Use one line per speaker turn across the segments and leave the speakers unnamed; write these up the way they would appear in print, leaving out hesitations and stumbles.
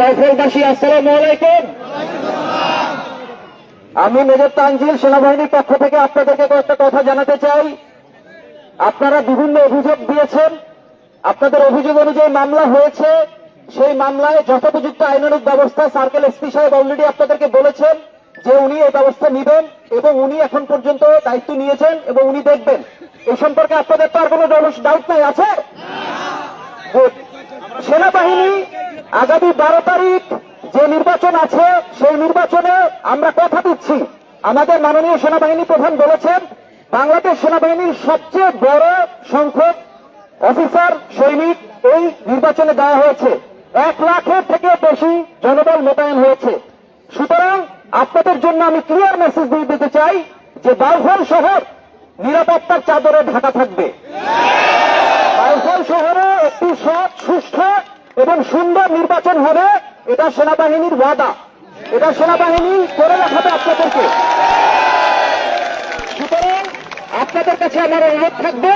দাউদবাসী আসসালামু আলাইকুম। আমি মেজর তানজিল সেনাবাহিনীর পক্ষ থেকে আপনাদেরকে কয়েকটা কথা জানাতে চাই। আপনারা বিভিন্ন অভিযোগ দিয়েছেন, আপনাদের অভিযোগ অনুযায়ী মামলা হয়েছে। সেই মামলায় যথোপযুক্ত আইনানুগ ব্যবস্থা সার্কেল এসপি সাহেব অলরেডি আপনাদেরকে বলেছেন যে উনি এই ব্যবস্থা নেবেন এবং উনি এখন পর্যন্ত দায়িত্ব নিয়েছেন এবং উনি দেখবেন। এই সম্পর্কে আপনাদের তো আর কোনো ডাউট নাই আছে? সেনাবাহিনী আগামী 12 তারিখ যে নির্বাচন আছে সেই নির্বাচনে আমরা কথা দিচ্ছি। আমাদের মাননীয় সেনাবাহিনী প্রধান বলেছেন বাংলাদেশ সেনাবাহিনীর সবচেয়ে বড় সংখ্যক অফিসার সৈনিক এই নির্বাচনে দেওয়া হয়েছে। 1 লাখের থেকে বেশি জনবল মোতায়েন হয়েছে। সুতরাং আপনাদের জন্য আমি ক্লিয়ার মেসেজ দিয়ে দিতে চাই যে বাউফল শহর নিরাপত্তার চাদরে ঢাকা থাকবে। বাউফল শহরে একটি সৎ, সুষ্ঠু এবং সুন্দর নির্বাচন হবে, এটা সেনাবাহিনীর ওয়াদা, এটা সেনাবাহিনী করে রাখাবে আপনাদেরকে। সুতরাং আপনাদের কাছে আমার অনুরোধ থাকবে,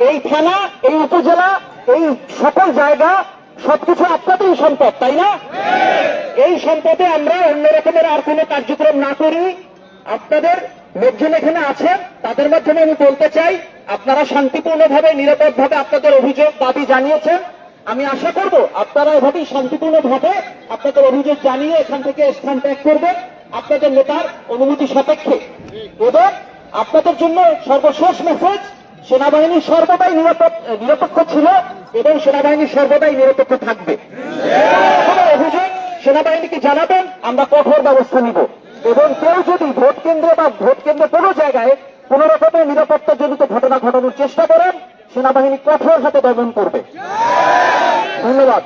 এই থানা, এই উপজেলা, এই সকল জায়গা সবকিছু আপনাদেরই সম্পদ, তাই না? এই সম্পদে আমরা অন্য রকমের আর কোনো কার্যক্রম না করি। আপনাদের লোকজন এখানে আছেন, তাদের মাধ্যমে আমি বলতে চাই আপনারা শান্তিপূর্ণভাবে, নিরাপদভাবে আপনাদের অভিযোগ দাবি জানিয়েছেন। আমি আশা করব আপনারা এভাবেই শান্তিপূর্ণভাবে আপনাদের অভিযোগ জানিয়ে এখান থেকে স্থান ত্যাগ করবেন আপনাদের নেতার অনুমতি সাপেক্ষে। এবং আপনাদের জন্য সর্বশেষ মেসেজ, সেনাবাহিনী সর্বদাই নিরপেক্ষ ছিল এবং সেনাবাহিনী সর্বদাই নিরপেক্ষ থাকবে। অভিযোগ সেনাবাহিনীকে জানাবেন, আমরা কঠোর ব্যবস্থা নিব। এবং কেউ যদি ভোট কেন্দ্রে বা ভোট কেন্দ্রে কোনো জায়গায় কোন রকমের নিরাপত্তাজনিত ঘটনা ঘটানোর চেষ্টা করেন, সেনাবাহিনী কঠোর হাতে দমন করবে। ধন্যবাদ।